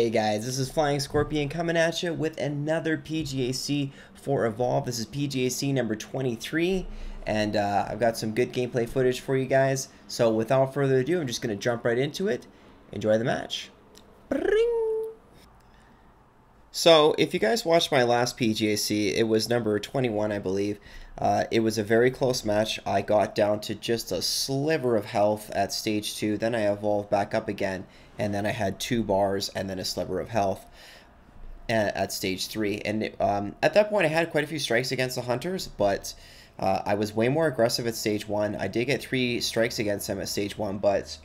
Hey guys, this is Flying Scorpion coming at you with another PGAC for Evolve. This is PGAC number 23, and I've got some good gameplay footage for you guys. So without further ado, I'm just going to jump right into it. Enjoy the match. Bring. So if you guys watched my last PGAC, it was number 21, I believe. It was a very close match. I got down to just a sliver of health at stage 2, then I evolved back up again, and then I had 2 bars and then a sliver of health at stage 3. And at that point I had quite a few strikes against the Hunters, but I was way more aggressive at stage 1. I did get 3 strikes against them at stage 1, but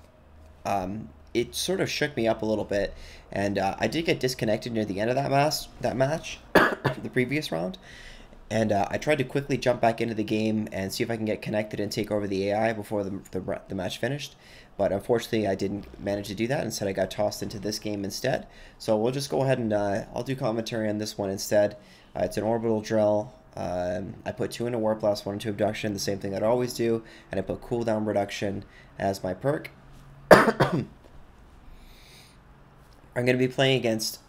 it sort of shook me up a little bit, and I did get disconnected near the end of that match, the previous round. And I tried to quickly jump back into the game and see if I can get connected and take over the AI before the match finished. But unfortunately, I didn't manage to do that. Instead, I got tossed into this game instead. So we'll just go ahead and I'll do commentary on this one instead. It's an orbital drill. I put 2 into warp blast, 1 into abduction, the same thing I'd always do. And I put cooldown reduction as my perk. I'm going to be playing against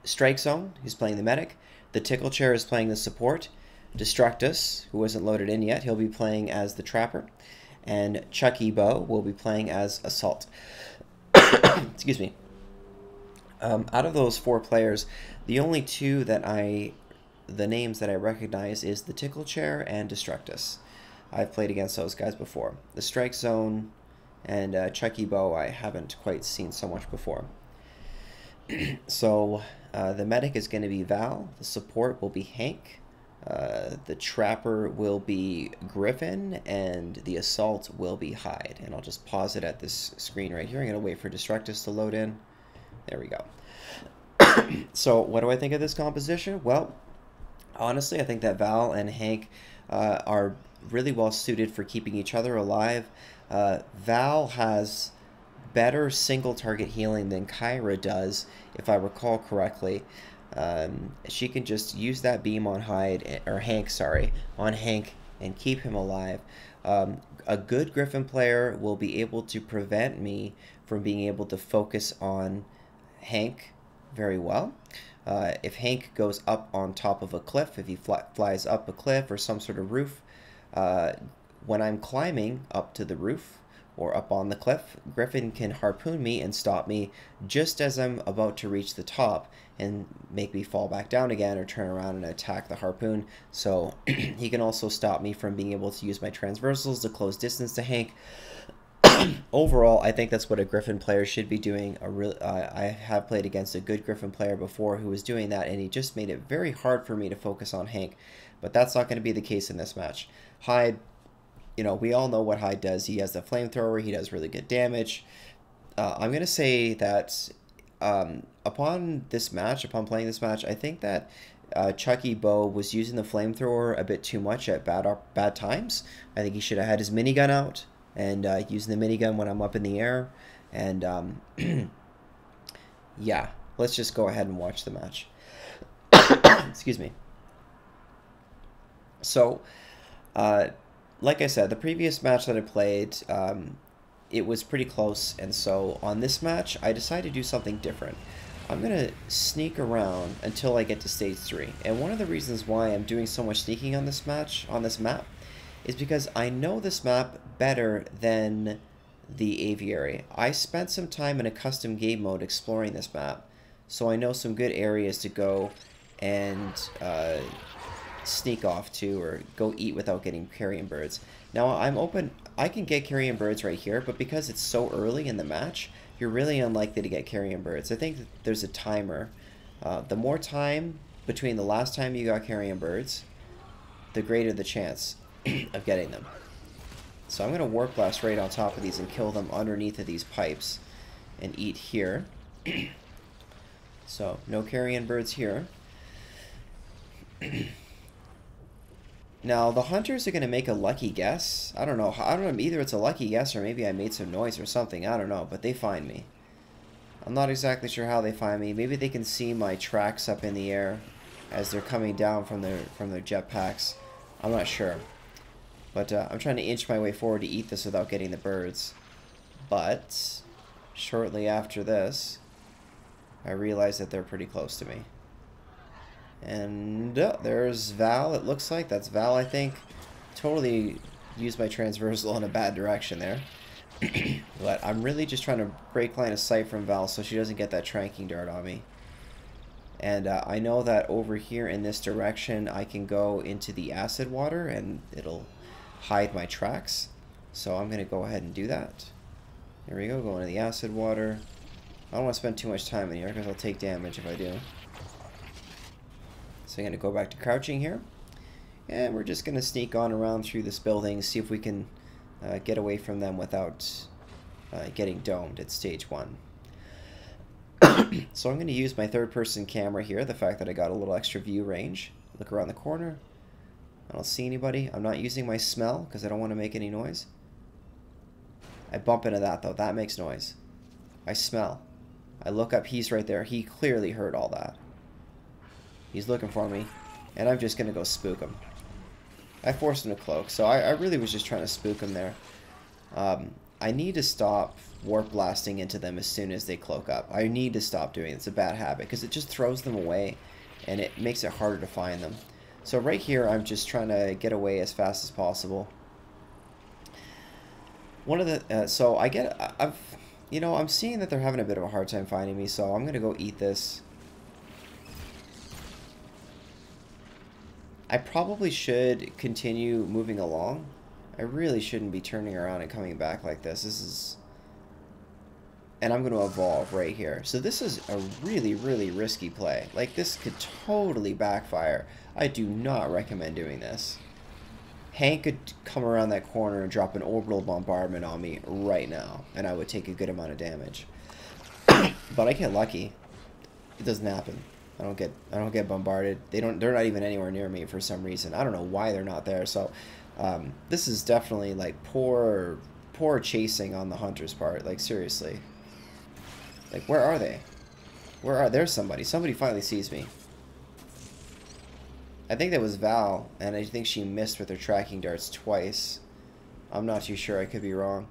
Strike Zone, who's playing the medic. The Tickle Chair is playing the support. Destructus, who wasn't loaded in yet, he'll be playing as the Trapper. And Chucky Bow will be playing as Assault. Excuse me. Out of those 4 players, the only 2 that the names that I recognize is the Tickle Chair and Destructus. I've played against those guys before. The Strike Zone and Chucky Bow I haven't quite seen so much before. So the medic is going to be Val, the support will be Hank, the trapper will be Griffin, and the assault will be Hyde. And I'll just pause it at this screen right here. I'm going to wait for Destructus to load in. There we go. So what do I think of this composition? Well, honestly, I think that Val and Hank are really well suited for keeping each other alive. Val has better single target healing than Kyra does, if I recall correctly. She can just use that beam on Hank, on Hank, and keep him alive. A good Griffin player will be able to prevent me from being able to focus on Hank very well. If Hank goes up on top of a cliff, if he flies up a cliff or some sort of roof, when I'm climbing up to the roof or up on the cliff, Griffin can harpoon me and stop me just as I'm about to reach the top and make me fall back down again or turn around and attack the harpoon. So he can also stop me from being able to use my transversals to close distance to Hank. Overall, I think that's what a Griffin player should be doing. I have played against a good Griffin player before who was doing that, and he just made it very hard for me to focus on Hank. But that's not going to be the case in this match. Hyde, you know, we all know what Hyde does. He has the flamethrower. He does really good damage. I'm going to say that upon playing this match, I think that Chucky Bow was using the flamethrower a bit too much at bad times. I think he should have had his minigun out and using the minigun when I'm up in the air. And yeah, let's just go ahead and watch the match. Excuse me. So, like I said, the previous match that I played, it was pretty close, and so on this match, I decided to do something different. I'm going to sneak around until I get to stage 3, and one of the reasons why I'm doing so much sneaking on this map, is because I know this map better than the aviary. I spent some time in a custom game mode exploring this map, so I know some good areas to go and sneak off to or go eat without getting carrion birds. Now I can get carrion birds right here, but because it's so early in the match, you're really unlikely to get carrion birds. I think that there's a timer. The more time between the last time you got carrion birds, the greater the chance of getting them. So I'm going to warp blast right on top of these and kill them underneath of these pipes and eat here. So no carrion birds here. Now, the Hunters are going to make a lucky guess. I don't know. Either it's a lucky guess or maybe I made some noise or something. I don't know, but they find me. I'm not exactly sure how they find me. Maybe they can see my tracks up in the air as they're coming down from their jetpacks. I'm not sure. But I'm trying to inch my way forward to eat this without getting the birds. But shortly after this, I realize that they're pretty close to me. And there's Val, it looks like. That's Val, I think. Totally used my transversal in a bad direction there. But I'm really just trying to break line of sight from Val so she doesn't get that tranking dart on me. And I know that over here in this direction I can go into the acid water and it'll hide my tracks. So I'm going to go ahead and do that. There we go, go into the acid water. I don't want to spend too much time in here because I'll take damage if I do. So I'm going to go back to crouching here. And we're just going to sneak on around through this building, see if we can get away from them without getting domed at stage 1. So I'm going to use my third-person camera here, the fact that I got a little extra view range. Look around the corner. I don't see anybody. I'm not using my smell because I don't want to make any noise. I bump into that, though. That makes noise. I smell. I look up. He's right there. He clearly heard all that. He's looking for me, and I'm just going to go spook him. I forced him to cloak, so I really was just trying to spook him there. I need to stop warp blasting into them as soon as they cloak up. I need to stop doing it. It's a bad habit because it just throws them away and it makes it harder to find them. So right here I'm just trying to get away as fast as possible. One of the so I get I'm seeing that they're having a bit of a hard time finding me, so I'm going to go eat this. I probably should continue moving along. I really shouldn't be turning around and coming back like this. And I'm going to evolve right here. So this is a really, really risky play. Like, this could totally backfire. I do not recommend doing this. Hank could come around that corner and drop an orbital bombardment on me right now, and I would take a good amount of damage. But I get lucky. It doesn't happen. I don't get bombarded. They're not even anywhere near me for some reason. I don't know why they're not there. So this is definitely like poor chasing on the hunter's part. Like, seriously. Like, where are they? There's somebody. Somebody finally sees me. I think that was Val, and I think she missed with her tracking darts twice. I'm not too sure. I could be wrong.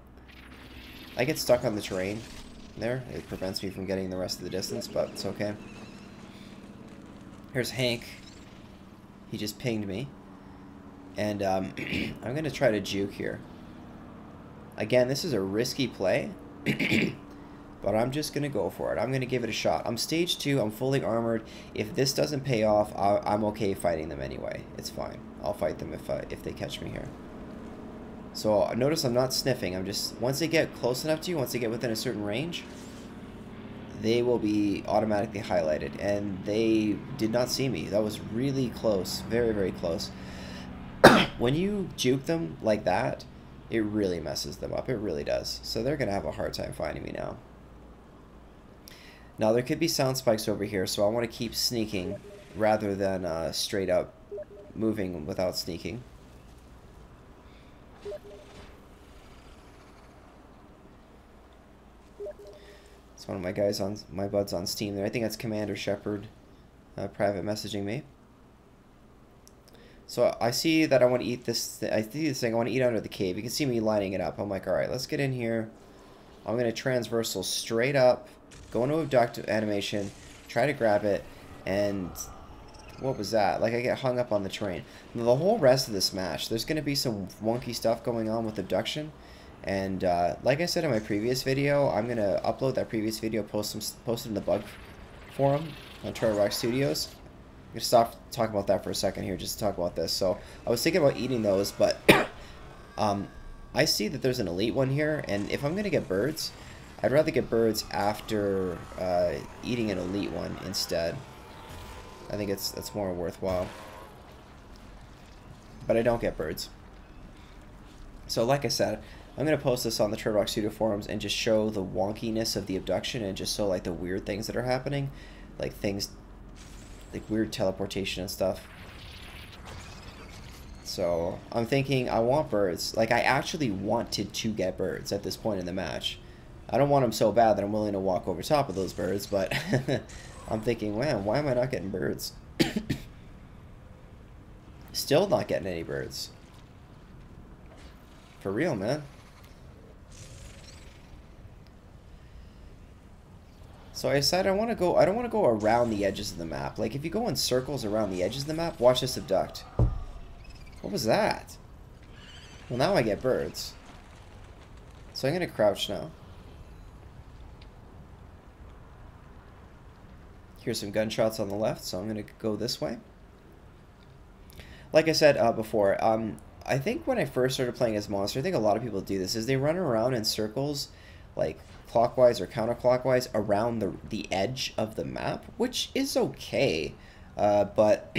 I get stuck on the terrain there. It prevents me from getting the rest of the distance, but it's okay. Here's Hank. He just pinged me. And I'm going to try to juke here. Again, this is a risky play. But I'm just going to go for it. I'm going to give it a shot. I'm stage 2. I'm fully armored. If this doesn't pay off, I'm okay fighting them anyway. It's fine. I'll fight them if they catch me here. So notice I'm not sniffing. I'm just, once they get close enough to you, once they get within a certain range, they will be automatically highlighted. And they did not see me. That was really close. Very, very close. When you juke them like that, it really messes them up. It really does. So they're going to have a hard time finding me now. Now, there could be sound spikes over here, so I want to keep sneaking rather than straight up moving without sneaking. It's one of my buds on Steam there. I think that's Commander Shepard private messaging me. So I see that I want to eat this. I see this thing. I want to eat under the cave. You can see me lining it up. I'm like, all right, let's get in here. I'm going to transversal straight up, go into abduct animation, try to grab it, and what was that? Like, I get hung up on the terrain. Now, the whole rest of this match, there's going to be some wonky stuff going on with abduction. And like I said in my previous video, I'm going to upload that previous video, post it in the bug forum on Turtle Rock Studios. I'm going to stop talking about that for a second here just to talk about this. So I was thinking about eating those, but I see that there's an elite one here, and if I'm going to get birds, I'd rather get birds after eating an elite one instead. I think that's more worthwhile. But I don't get birds. So like I said, I'm going to post this on the Turtle Rock Studio forums and just show the wonkiness of the abduction and just show like the weird things that are happening. Like things, like weird teleportation and stuff. So I'm thinking I want birds. Like, I actually wanted to get birds at this point in the match. I don't want them so bad that I'm willing to walk over top of those birds, but I'm thinking, man, why am I not getting birds? Still not getting any birds. For real, man. So I decided I don't want to go around the edges of the map. Like, if you go in circles around the edges of the map, watch this abduct. What was that? Well, now I get birds. So I'm going to crouch now. Here's some gunshots on the left, so I'm going to go this way. Like I said before, I think when I first started playing as Monster, I think a lot of people do this, is they run around in circles, like clockwise or counterclockwise, around the edge of the map, which is okay, but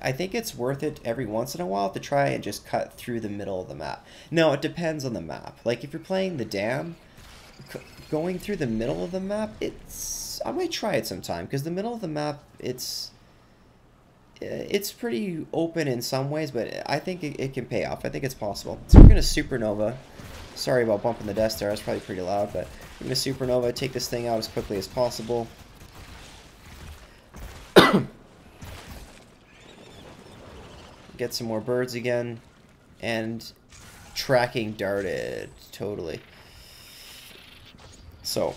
I think it's worth it every once in a while to try and just cut through the middle of the map. Now, it depends on the map. Like, if you're playing the Dam, going through the middle of the map, I might try it sometime, because the middle of the map, it's pretty open in some ways, but I think it can pay off. I think it's possible. So we're going to Supernova. Sorry about bumping the desk there. That's probably pretty loud, but we're going to Supernova, take this thing out as quickly as possible. Get some more birds again. And tracking darted. Totally. So,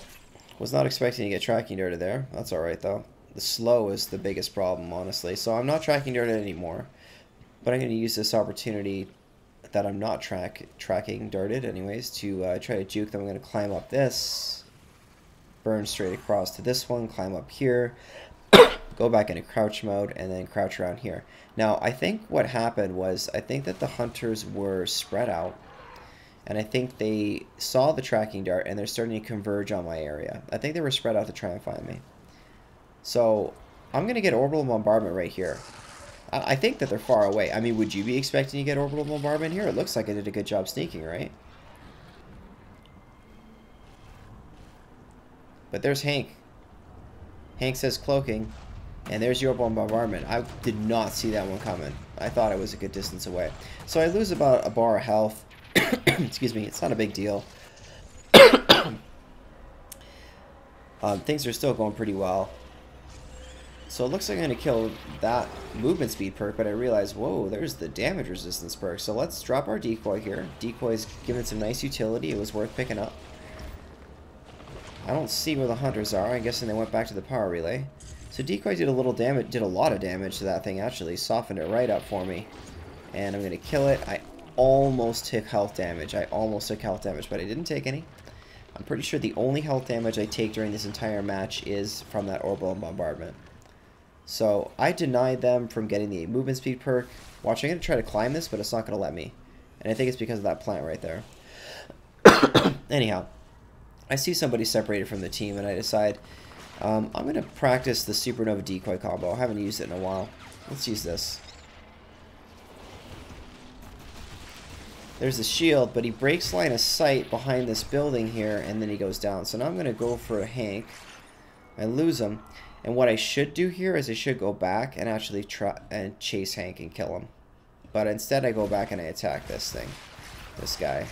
was not expecting to get tracking darted there. That's alright, though. The slow is the biggest problem, honestly. So I'm not tracking darted anymore. But I'm going to use this opportunity that I'm not tracking darted anyways to try to juke them. I'm going to climb up this. Burn straight across to this one. Climb up here. Go back into crouch mode. And then crouch around here. Now, I think what happened was, I think that the hunters were spread out. And I think they saw the tracking dart and they're starting to converge on my area. I think they were spread out to try and find me. So, I'm going to get orbital bombardment right here. I think that they're far away. I mean, would you be expecting to get orbital bombardment here? It looks like I did a good job sneaking, right? But there's Hank. Hank says cloaking. And there's your bombardment. I did not see that one coming. I thought it was a good distance away. So I lose about a bar of health. Excuse me, it's not a big deal. Things are still going pretty well. So it looks like I'm going to kill that movement speed perk, but I realize, whoa, there's the damage resistance perk. So let's drop our decoy here. Decoy's given some nice utility. It was worth picking up. I don't see where the hunters are. I'm guessing they went back to the power relay. So decoy did a lot of damage to that thing, actually. Softened it right up for me. And I'm going to kill it. I almost took health damage. But I didn't take any. I'm pretty sure the only health damage I take during this entire match is from that orbital bombardment. So I denied them from getting the movement speed perk. Watch, I'm going to try to climb this, but it's not going to let me. And I think it's because of that plant right there. Anyhow, I see somebody separated from the team, and I decide I'm going to practice the Supernova decoy combo. I haven't used it in a while. Let's use this. There's the shield, but he breaks line of sight behind this building here, and then he goes down. So now I'm going to go for a Hank. I lose him. And what I should do here is I should go back and actually try and chase Hank and kill him. But instead I go back and I attack this thing. This guy.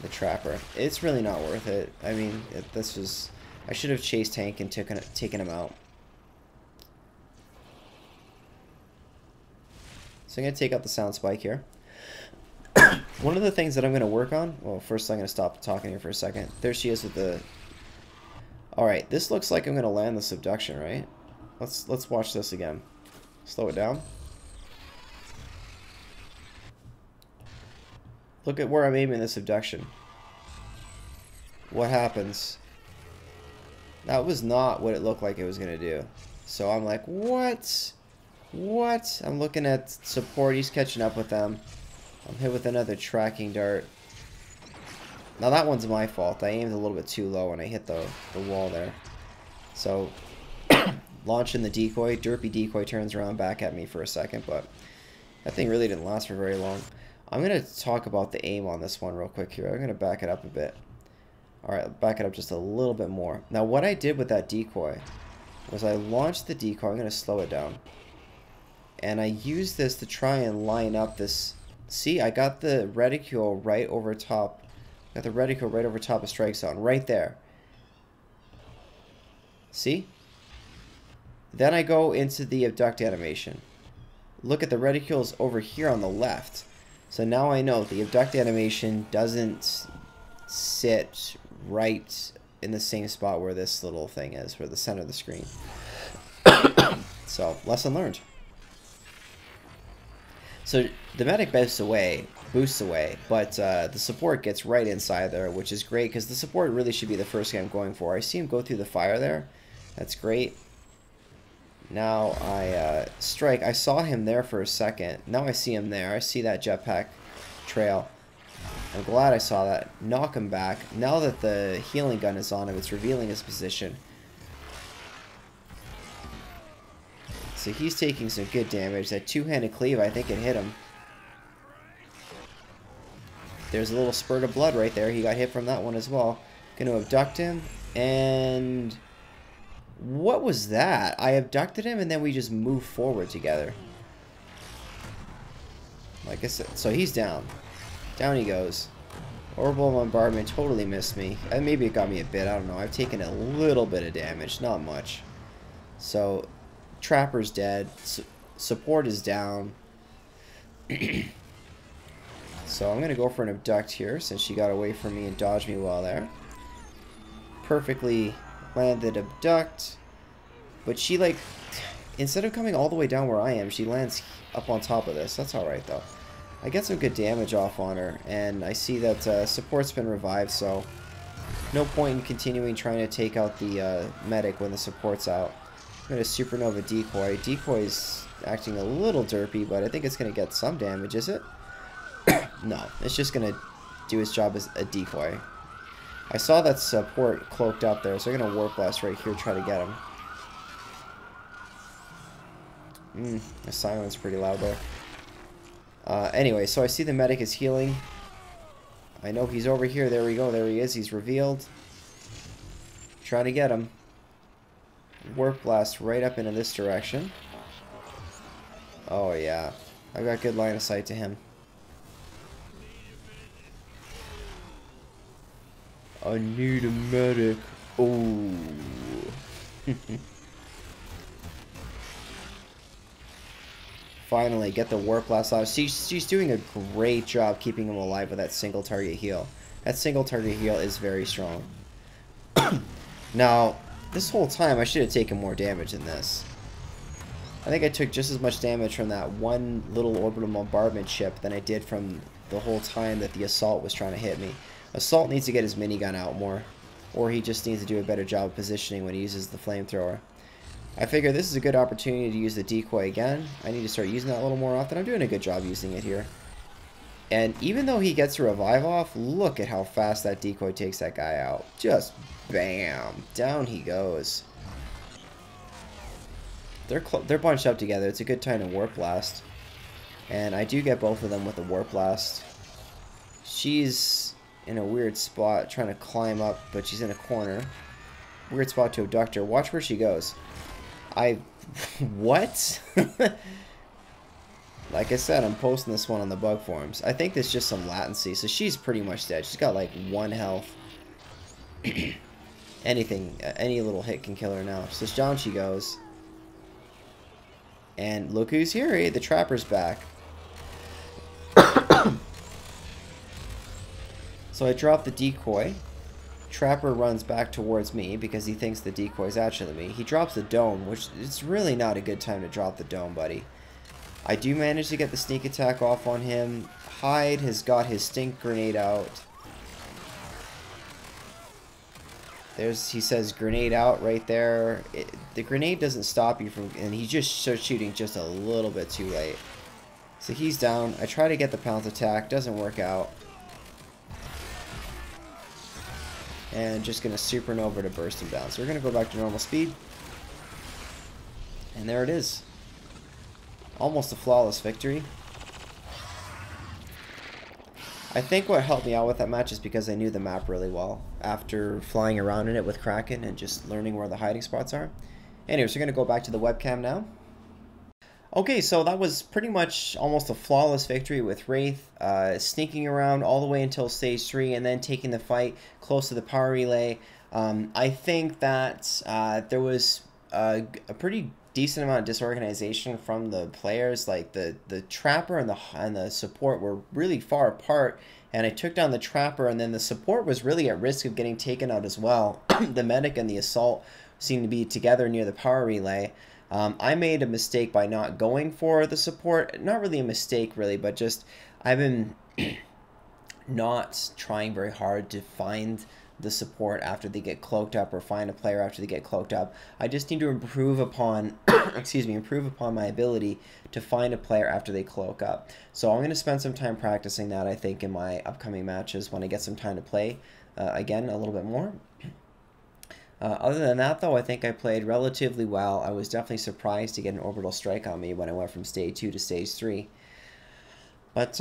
The trapper. It's really not worth it. I mean, I should have chased Hank and taken him out. So I'm going to take out the sound spike here. One of the things that I'm going to work on... Well, first I'm going to stop talking here for a second. There she is with the... Alright, this looks like I'm going to land the subduction, right? Let's watch this again. Slow it down. Look at where I'm aiming the subduction. What happens? That was not what it looked like it was going to do. So I'm like, what? What? I'm looking at support. He's catching up with them. I'm hit with another tracking dart. Now that one's my fault. I aimed a little bit too low and I hit the wall there. So, launching the decoy. Derpy decoy turns around back at me for a second, but that thing really didn't last for very long. I'm going to talk about the aim on this one real quick here. I'm going to back it up a bit. Alright, back it up just a little bit more. Now what I did with that decoy was I launched the decoy. I'm going to slow it down. And I used this to try and line up this... See, I got the reticule right over top. Got the reticule right over top of strike zone. Right there. See? Then I go into the abduct animation. Look at the reticules over here on the left. So now I know the abduct animation doesn't sit right in the same spot where this little thing is, where the center of the screen. So, lesson learned. So, the medic boosts away, but the support gets right inside there, which is great, because the support really should be the first guy I'm going for. I see him go through the fire there. That's great. Now I strike. I saw him there for a second. Now I see him there. I see that jetpack trail. I'm glad I saw that. Knock him back. Now that the healing gun is on him, it's revealing his position. So he's taking some good damage. That two-handed cleave, I think it hit him. There's a little spurt of blood right there. He got hit from that one as well. Gonna abduct him. And what was that? I abducted him and then we just moved forward together. Like I said, so he's down. Down he goes. Orbital bombardment totally missed me. Maybe it got me a bit. I don't know. I've taken a little bit of damage. Not much. So Trapper's dead. Support is down. So I'm going to go for an abduct here since she got away from me and dodged me well there. Perfectly landed abduct. But she, like, instead of coming all the way down where I am, she lands up on top of this. That's alright though. I get some good damage off on her. And I see that support's been revived, so no point in continuing trying to take out the medic when the support's out. I'm going to supernova decoy. Decoy's acting a little derpy, but I think it's going to get some damage, is it? No, it's just going to do its job as a decoy. I saw that support cloaked up there, so I'm going to warp blast right here, try to get him. The silence pretty loud there. Anyway, so I see the medic is healing. I know he's over here. There we go. There he is. He's revealed. Try to get him. Warp blast right up into this direction. Oh, yeah. I got good line of sight to him. I need a medic. Oh. Finally, get the warp blast off. She's doing a great job keeping him alive with that single target heal. That single target heal is very strong. Now, this whole time I should have taken more damage than this. I think I took just as much damage from that one little orbital bombardment ship than I did from the whole time that the assault was trying to hit me. Assault needs to get his minigun out more, or he just needs to do a better job of positioning when he uses the flamethrower. I figure this is a good opportunity to use the decoy again. I need to start using that a little more often. I'm doing a good job using it here. And even though he gets a revive off, look at how fast that decoy takes that guy out. Just bam! Down he goes. They're bunched up together. It's a good time to warp blast. And I do get both of them with the warp blast. She's in a weird spot trying to climb up, but she's in a corner. Weird spot to abduct her. Watch where she goes. What? Like I said, I'm posting this one on the bug forums. I think there's just some latency, so she's pretty much dead. She's got like 1 health. Any little hit can kill her now. So down she goes. And look who's here, eh? The Trapper's back. So I drop the decoy. Trapper runs back towards me because he thinks the decoy is actually me. He drops the dome, which it's really not a good time to drop the dome, buddy. I do manage to get the sneak attack off on him. Hyde has got his stink grenade out. He says grenade out right there. The grenade doesn't stop you from, and he just starts shooting just a little bit too late. So he's down. I try to get the pounce attack, doesn't work out. And just going to supernova to burst him down. So we're going to go back to normal speed. And there it is. Almost a flawless victory. I think what helped me out with that match is because I knew the map really well. After flying around in it with Kraken and just learning where the hiding spots are. Anyways, we're going to go back to the webcam now. Okay, so that was pretty much almost a flawless victory with Wraith, sneaking around all the way until stage 3 and then taking the fight close to the power relay. I think that there was a pretty decent amount of disorganization from the players. Like the trapper and the support were really far apart, and I took down the trapper, and then the support was really at risk of getting taken out as well. The medic and the assault seemed to be together near the power relay. I made a mistake by not going for the support. Not really a mistake, really, but just I've been not trying very hard to find the support after they get cloaked up, or find a player after they get cloaked up. I just need to improve upon excuse me, improve upon my ability to find a player after they cloak up. So I'm going to spend some time practicing that, I think, in my upcoming matches when I get some time to play again a little bit more. Other than that, though, I think I played relatively well. I was definitely surprised to get an orbital strike on me when I went from stage 2 to stage 3. But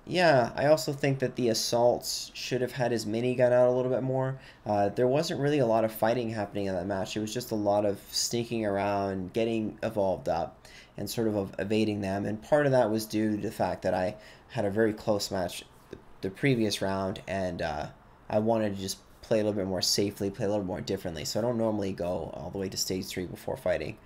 yeah, I also think that the assaults should have had his minigun out a little bit more. There wasn't really a lot of fighting happening in that match. It was just a lot of sneaking around, getting evolved up, and sort of evading them. And part of that was due to the fact that I had a very close match the previous round, and I wanted to just play a little bit more safely, play a little more differently. So I don't normally go all the way to stage 3 before fighting.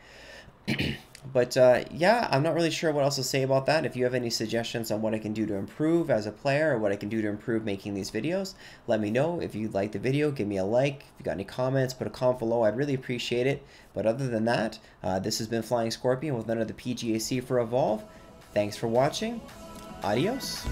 But yeah, I'm not really sure what else to say about that. If you have any suggestions on what I can do to improve as a player, or what I can do to improve making these videos, let me know. If you like the video, give me a like. If you got any comments, put a comment below. I'd really appreciate it. But other than that, this has been Flying Scorpion with another PGAC for Evolve. Thanks for watching. Adios.